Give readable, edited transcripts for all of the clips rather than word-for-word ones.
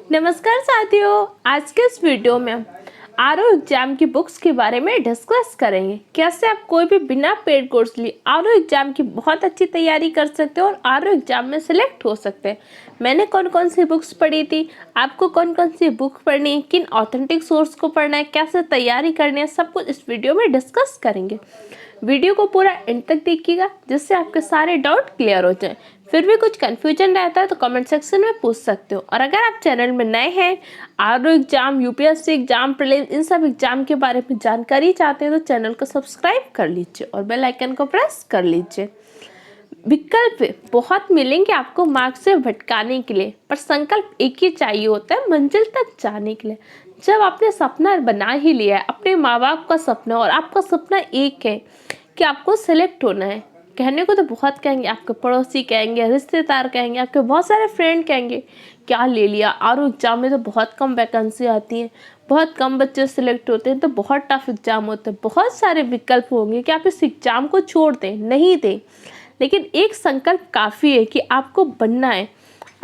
नमस्कार साथियों, आज के इस वीडियो में हम आरओ एग्जाम की बुक्स के बारे में डिस्कस करेंगे। कैसे आप कोई भी बिना पेड कोर्स लिए आरओ एग्जाम की बहुत अच्छी तैयारी कर सकते हो और आरओ एग्जाम में सिलेक्ट हो सकते हैं। मैंने कौन कौन सी बुक्स पढ़ी थी, आपको कौन कौन सी बुक पढ़नी है, किन ऑथेंटिक सोर्स को पढ़ना है, कैसे तैयारी करनी है, सब कुछ इस वीडियो में डिस्कस करेंगे। वीडियो को पूरा एंड तक देखिएगा जिससे आपके सारे डाउट क्लियर हो जाए। फिर भी कुछ कन्फ्यूजन रहता है तो कमेंट सेक्शन में पूछ सकते हो। और अगर आप चैनल में नए हैं, RO exam, UPSC exam, prelims, इन सब एग्जाम के बारे में जानकारी चाहते हैं तो चैनल को सब्सक्राइब कर लीजिए और बेल आइकन को प्रेस कर लीजिए। विकल्प बहुत मिलेंगे आपको मार्क्स से भटकाने के लिए, पर संकल्प एक ही चाहिए होता है मंजिल तक जाने के लिए। जब आपने सपना बना ही लिया है, अपने माँ बाप का सपना, और आपका सपना एक है कि आपको सिलेक्ट होना है। कहने को तो बहुत कहेंगे, आपके पड़ोसी कहेंगे, रिश्तेदार कहेंगे, आपके बहुत सारे फ्रेंड कहेंगे क्या ले लिया, आरओ एग्जाम में तो बहुत कम वैकेंसी आती है, बहुत कम बच्चे सिलेक्ट होते हैं, तो बहुत टफ एग्जाम होते हैं। बहुत सारे विकल्प होंगे कि आप इस एग्जाम को छोड़ दें, नहीं दें, लेकिन एक संकल्प काफ़ी है कि आपको बनना है।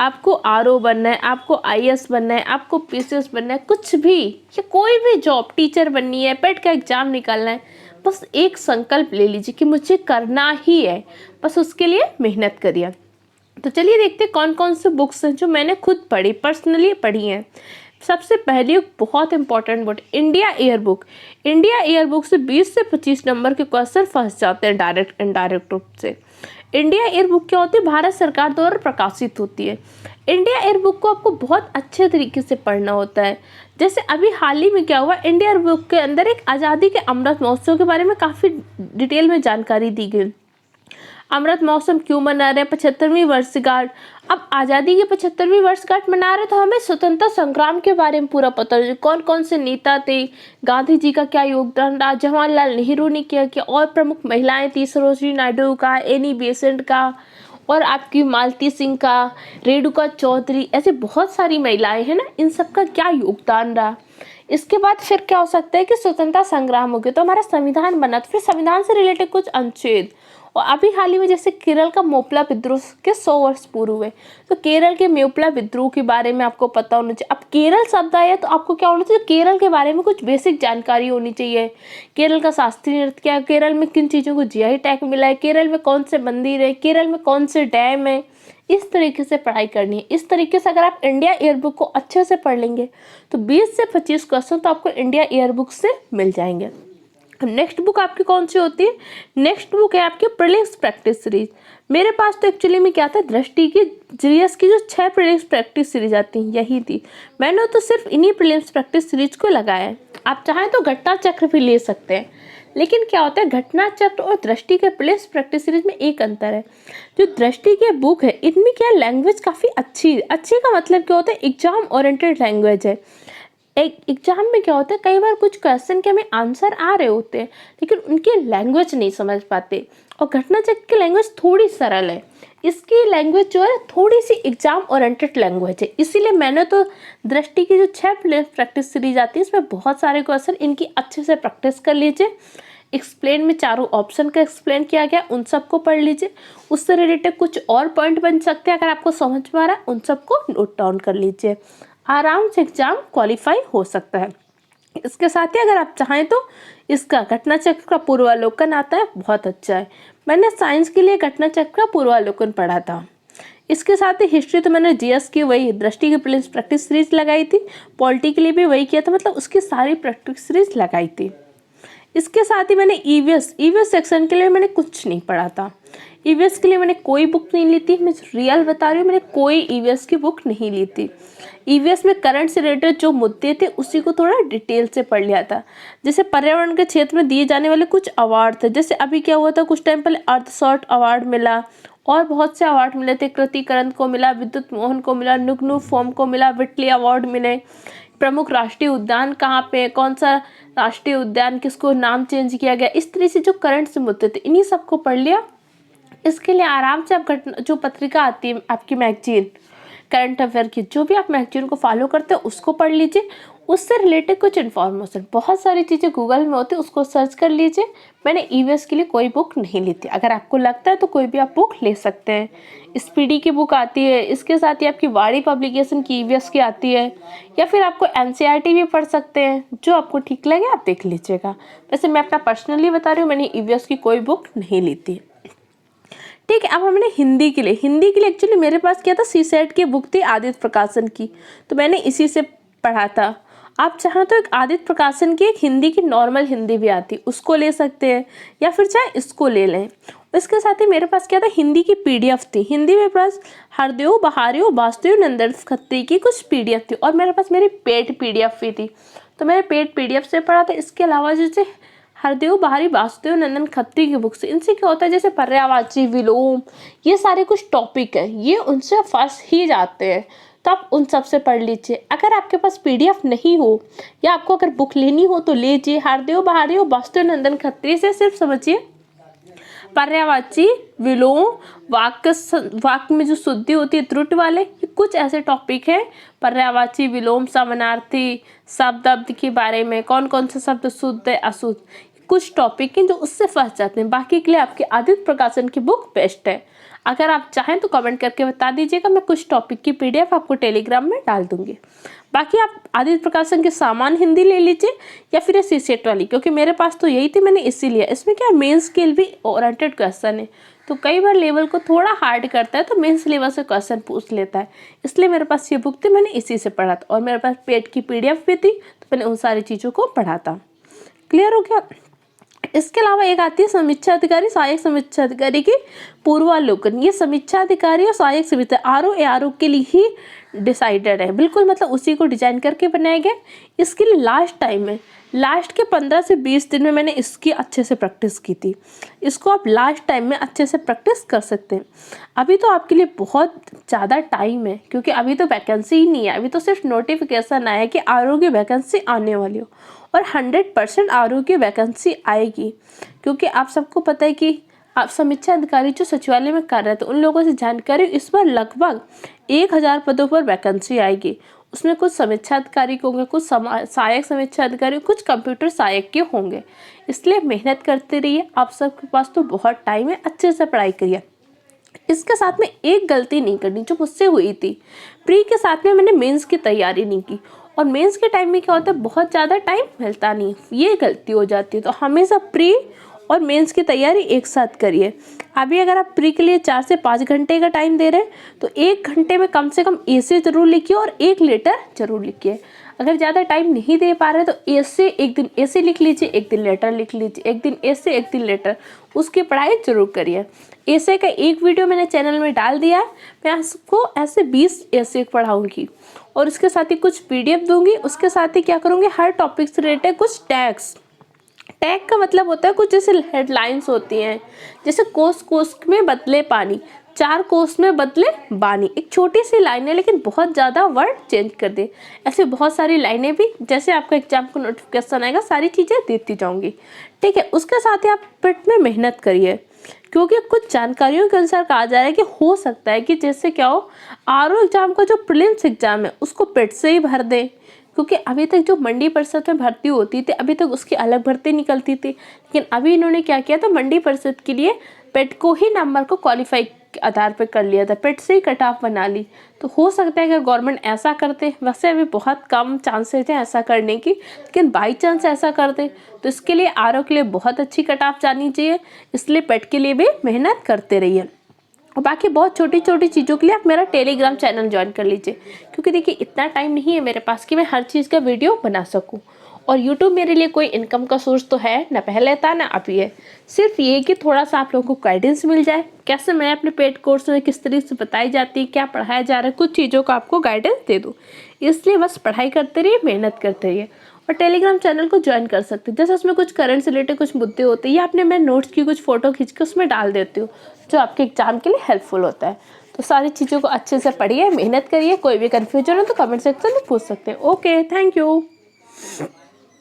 आपको आरओ बनना है, आपको आईएएस बनना है, आपको पीसीएस बनना है, कुछ भी या कोई भी जॉब, टीचर बननी है, पेट का एग्जाम निकालना है। बस एक संकल्प ले लीजिए कि मुझे करना ही है, बस उसके लिए मेहनत करिए। तो चलिए देखते हैं कौन कौन से बुक्स हैं जो मैंने खुद पढ़ी, पर्सनली पढ़ी हैं। सबसे पहली बहुत important book, India year book. India year book से 20 से 25 नंबर के क्वेश्चन फंस जाते हैं डायरेक्ट इनडायरेक्ट रूप से। इंडिया ईयर बुक क्या होती है? भारत सरकार द्वारा प्रकाशित होती है। इंडिया ईयर बुक को आपको बहुत अच्छे तरीके से पढ़ना होता है। जैसे अभी हाल ही में क्या हुआ, इंडिया ईयर बुक के अंदर एक आज़ादी के अमृत महोत्सव के बारे में काफ़ी डिटेल में जानकारी दी गई। अमृत महोत्सव क्यों मना रहे हैं? 75वीं वर्षगांठ। अब आज़ादी की 75वीं वर्षगांठ मना रहे तो हमें स्वतंत्रता संग्राम के बारे में पूरा पता है, कौन कौन से नेता थे, गांधी जी का क्या योगदान रहा, जवाहरलाल नेहरू ने क्या किया, और प्रमुख महिलाएं थी, सरोजिनी नायडू का, एनी बेसेंट का, और आपकी मालती सिंह का, रेणुका चौधरी, ऐसे बहुत सारी महिलाएं हैं ना, इन सब का क्या योगदान रहा। इसके बाद फिर क्या हो सकता है कि स्वतंत्रता संग्राम हो गया तो हमारा संविधान बना, तो फिर संविधान से रिलेटेड कुछ अनुच्छेद। और अभी हाल ही में जैसे केरल का मोपला विद्रोह के 100 वर्ष पूरे हुए, तो केरल के मोपला विद्रोह के बारे में आपको पता होना चाहिए। अब केरल शब्द आया तो आपको क्या होना चाहिए? केरल के बारे में कुछ बेसिक जानकारी होनी चाहिए। केरल का शास्त्रीय नृत्य क्या है, केरल में किन चीज़ों को जीआई टैग मिला है, केरल में कौन से मंदिर है, केरल में कौन से डैम है। इस तरीके से पढ़ाई करनी है। इस तरीके से अगर आप इंडिया ईयर बुक को अच्छे से पढ़ लेंगे तो 20 से 25 क्वेश्चन तो आपको इंडिया ईयर बुक से मिल जाएंगे। नेक्स्ट बुक आपकी कौन सी होती है? नेक्स्ट बुक है आपकी प्रीलिम्स प्रैक्टिस सीरीज। मेरे पास तो एक्चुअली में क्या था, दृष्टि की जीएस की जो 6 प्रीलिम्स प्रैक्टिस सीरीज आती हैं यही थी। मैंने तो सिर्फ इन्हीं प्रीलिम्स प्रैक्टिस सीरीज को लगाया है। आप चाहें तो घटना चक्र भी ले सकते हैं, लेकिन क्या होता है, घटना चक्र और दृष्टि के प्रीलिम्स प्रैक्टिस सीरीज में एक अंतर है। जो दृष्टि के बुक है इनमें क्या लैंग्वेज काफ़ी अच्छी का मतलब क्या होता है, एग्जाम ओरिएंटेड लैंग्वेज है। एक एग्जाम में क्या होता है, कई बार कुछ क्वेश्चन के हमें आंसर आ रहे होते हैं लेकिन उनकी लैंग्वेज नहीं समझ पाते, और घटना चक्र की लैंग्वेज थोड़ी सरल है। इसकी लैंग्वेज जो है थोड़ी सी एग्जाम ओरिएंटेड लैंग्वेज है, इसीलिए मैंने तो दृष्टि की जो 6 प्रैक्टिस सीरीज आती है इसमें बहुत सारे क्वेश्चन इनकी अच्छे से प्रैक्टिस कर लीजिए। एक्सप्लेन में चारों ऑप्शन का एक्सप्लेन किया गया, उन सबको पढ़ लीजिए। उससे रिलेटेड कुछ और पॉइंट बन सकते हैं, अगर आपको समझ में आ रहा है उन सबको नोट डाउन कर लीजिए। आराम से एग्जाम क्वालिफाई हो सकता है। इसके साथ ही अगर आप चाहें तो इसका घटना चक्र का पूर्वावलोकन आता है, बहुत अच्छा है। मैंने साइंस के लिए घटना चक्र का पूर्वावलोकन पढ़ा था। इसके साथ ही हिस्ट्री तो मैंने जीएस की वही दृष्टि की प्रीलिम्स प्रैक्टिस सीरीज लगाई थी, पॉलिटी के लिए भी वही किया था, मतलब उसकी सारी प्रैक्टिस सीरीज लगाई थी। इसके साथ ही मैंने ईवीएस सेक्शन के लिए मैंने कुछ नहीं पढ़ा था। ईवीएस के लिए मैंने कोई बुक नहीं ली थी, मैं रियल बता रही हूँ, मैंने कोई ईवीएस की बुक नहीं ली थी। ईवीएस में करंट से रिलेटेड जो मुद्दे थे उसी को थोड़ा डिटेल से पढ़ लिया था। जैसे पर्यावरण के क्षेत्र में दिए जाने वाले कुछ अवार्ड थे, जैसे अभी क्या हुआ था, कुछ टाइम पहले अर्थशॉट अवार्ड मिला, और बहुत से अवार्ड मिले थे, कृतिकरण को मिला, विद्युत मोहन को मिला, नुगनु फॉर्म को मिला, विटली अवार्ड मिले। प्रमुख राष्ट्रीय उद्यान कहाँ पे, कौन सा राष्ट्रीय उद्यान, किसको नाम चेंज किया गया, इस तरह से जो करंट से मुद्दे थे इन्हीं सबको पढ़ लिया। इसके लिए आराम से आप जो पत्रिका आती है आपकी मैगजीन, करंट अफेयर की, जो भी आप मैगजीन को फॉलो करते हो उसको पढ़ लीजिए, उससे रिलेटेड कुछ इन्फॉर्मेशन, बहुत सारी चीज़ें गूगल में होती है, उसको सर्च कर लीजिए। मैंने ईवीएस के लिए कोई बुक नहीं ली थी। अगर आपको लगता है तो कोई भी आप बुक ले सकते हैं। स्पीडी की बुक आती है, इसके साथ ही आपकी वाणी पब्लिकेशन की ईवीएस की आती है, या फिर आपको एनसीईआरटी भी पढ़ सकते हैं, जो आपको ठीक लगे आप देख लीजिएगा। वैसे मैं अपना पर्सनली बता रही हूँ, मैंने ईवीएस की कोई बुक नहीं ली थी। ठीक है, अब हमने हिंदी के लिए एक्चुअली मेरे पास क्या था, सीसेट की बुक थी आदित्य प्रकाशन की, तो मैंने इसी से पढ़ा था। आप चाहें तो एक आदित्य प्रकाशन की एक हिंदी की नॉर्मल हिंदी भी आती, उसको ले सकते हैं, या फिर चाहे इसको ले लें। इसके साथ ही मेरे पास क्या था, हिंदी की पीडीएफ थी। हिंदी मेरे पास हरदेव बहारियो वासुदेव नंदन खत्री की कुछ पीडीएफ थी, और मेरे पास मेरी पेड पीडीएफ भी थी, तो मैंने पेड पीडीएफ से पढ़ा था। इसके अलावा जैसे हरदेव बहारी वासुदेव नंदन खत्री की बुक्स, इनसे क्या होता है, जैसे पर्यायवाची, विलोम, ये सारे कुछ टॉपिक है, ये उनसे फंस ही जाते हैं, तो आप उन सब से पढ़ लीजिए। अगर आपके पास पीडीएफ नहीं हो, या आपको अगर बुक लेनी हो तो लीजिए। हरदेव बहारी और वासुदेव नंदन खत्री से सिर्फ समझिए पर्यायवाची, विलोम, वाक्य में जो शुद्धि होती है त्रुटि वाले, ये कुछ ऐसे टॉपिक हैं। पर्यायवाची, विलोम, समानार्थी, शब्द के बारे में, कौन कौन से शब्द शुद्ध है अशुद्ध, कुछ टॉपिक हैं जो उससे फंस जाते हैं। बाकी के लिए आपकी आदित्य प्रकाशन की बुक बेस्ट है। अगर आप चाहें तो कमेंट करके बता दीजिएगा, मैं कुछ टॉपिक की पीडीएफ आपको टेलीग्राम में डाल दूंगी। बाकी आप आदित्य प्रकाशन के सामान हिंदी ले लीजिए, या फिर ये सीसेट वाली, क्योंकि मेरे पास तो यही थी, मैंने इसी लिया। इसमें क्या मेन स्केल भी ओरिएंटेड क्वेश्चन है, तो कई बार लेवल को थोड़ा हार्ड करता है, तो मेंस लेवल से क्वेश्चन पूछ लेता है, इसलिए मेरे पास ये बुक थी, मैंने इसी से पढ़ा था। और मेरे पास पेड की पीडीएफ भी थी, तो मैंने उन सारी चीज़ों को पढ़ा था। क्लियर हो गया। इसके अलावा एक आती है समीक्षा अधिकारी, सहायक समीक्षा अधिकारी की पूर्वावलोकन। ये समीक्षा अधिकारी और सहायक समीक्षा आरओ के लिए ही डिसाइडेड है, बिल्कुल मतलब उसी को डिजाइन करके बनाया गया। इसके लिए लास्ट टाइम में, लास्ट के 15 से 20 दिन में मैंने इसकी अच्छे से प्रैक्टिस की थी। इसको आप लास्ट टाइम में अच्छे से प्रैक्टिस कर सकते हैं। अभी तो आपके लिए बहुत ज़्यादा टाइम है, क्योंकि अभी तो वैकेंसी ही नहीं है, अभी तो सिर्फ नोटिफिकेशन आया कि आरओ की वैकेंसी आने वाली हो, और 100% आरओ की वैकेंसी आएगी। क्योंकि आप सबको पता है कि आप समीक्षा अधिकारी जो सचिवालय में कर रहे थे, उन लोगों से जानकारी, इस बार लगभग 1000 पदों पर वैकेंसी आएगी। उसमें कुछ समीक्षा अधिकारी के होंगे, कुछ सहायक समीक्षा अधिकारी, कुछ कंप्यूटर सहायक के होंगे। इसलिए मेहनत करते रहिए, आप सबके पास तो बहुत टाइम है, अच्छे से पढ़ाई करिए। इसके साथ में एक गलती नहीं करनी जो मुझसे हुई थी, प्री के साथ में मैंने मेंस की तैयारी नहीं की, और मेंस के टाइम में क्या होता है, बहुत ज़्यादा टाइम मिलता नहीं, ये गलती हो जाती है। तो हमेशा प्री और मेंस की तैयारी एक साथ करिए। अभी अगर आप प्री के लिए 4 से 5 घंटे का टाइम दे रहे हैं, तो 1 घंटे में कम से कम एसे जरूर लिखिए और 1 लेटर जरूर लिखिए। अगर ज़्यादा टाइम नहीं दे पा रहे तो एसे, एक दिन एसे लिख लीजिए, एक दिन लेटर लिख लीजिए, एक दिन एसे, एक दिन लेटर, उसकी पढ़ाई जरूर करिए। एसे का एक वीडियो मैंने चैनल में डाल दिया है, मैं आपको ऐसे 20 एसे पढ़ाऊँगी, और उसके साथ ही कुछ पीडीएफ दूंगी। उसके साथ ही क्या करूँगी, हर टॉपिक से रिलेटेड कुछ टैग्स, टैग का मतलब होता है कुछ जैसे हेडलाइंस होती हैं, जैसे कोस में बदले पानी, 4 कोस में बदले बानी, एक छोटी सी लाइन है लेकिन बहुत ज़्यादा वर्ड चेंज कर दे। ऐसे बहुत सारी लाइनें भी, जैसे आपका एग्जाम को नोटिफिकेशन आएगा सारी चीज़ें देती जाऊंगी। ठीक है, उसके साथ ही आप पेट में मेहनत करिए, क्योंकि कुछ जानकारियों के अनुसार कहा जा रहा है कि हो सकता है कि जैसे क्या हो, आरओ एग्जाम का जो प्रीलिम्स एग्जाम है उसको पेट से ही भर दें, क्योंकि अभी तक जो मंडी परिषद में भर्ती होती थी, अभी तक उसकी अलग भर्ती निकलती थी, लेकिन अभी इन्होंने क्या किया था, मंडी परिषद के लिए पेट को ही नंबर को क्वालिफाई के आधार पर कर लिया था, पेट से ही कट ऑफ बना ली। तो हो सकता है अगर गवर्नमेंट ऐसा करते, वैसे अभी बहुत कम चांसेस हैं ऐसा करने की, लेकिन बाई चांस ऐसा कर दे तो इसके लिए आरओ के लिए बहुत अच्छी कट ऑफ जानी चाहिए। इसलिए पेट के लिए भी मेहनत करते रहिए। और बाकी बहुत छोटी छोटी चीज़ों के लिए आप मेरा टेलीग्राम चैनल ज्वाइन कर लीजिए, क्योंकि देखिए इतना टाइम नहीं है मेरे पास कि मैं हर चीज़ का वीडियो बना सकूं, और यूट्यूब मेरे लिए कोई इनकम का सोर्स तो है ना, पहले था ना अभी है। सिर्फ ये कि थोड़ा सा आप लोगों को गाइडेंस मिल जाए, कैसे मैं अपने पेड कोर्स में किस तरीके से बताई जाती है, क्या पढ़ाया जा रहा है, कुछ चीज़ों का आपको गाइडेंस दे दूँ। इसलिए बस पढ़ाई करते रहिए, मेहनत करते रहिए, और टेलीग्राम चैनल को ज्वाइन कर सकते हैं। जैसे उसमें कुछ करंट से रिलेटेड कुछ मुद्दे होते हैं, या आपने मैं नोट्स की कुछ फ़ोटो खींच के उसमें डाल देती हूँ, जो आपके एग्जाम के लिए हेल्पफुल होता है। तो सारी चीज़ों को अच्छे से पढ़िए, मेहनत करिए, कोई भी कन्फ्यूजन हो तो कमेंट सेक्शन में पूछ सकते हैं। Okay, thank you.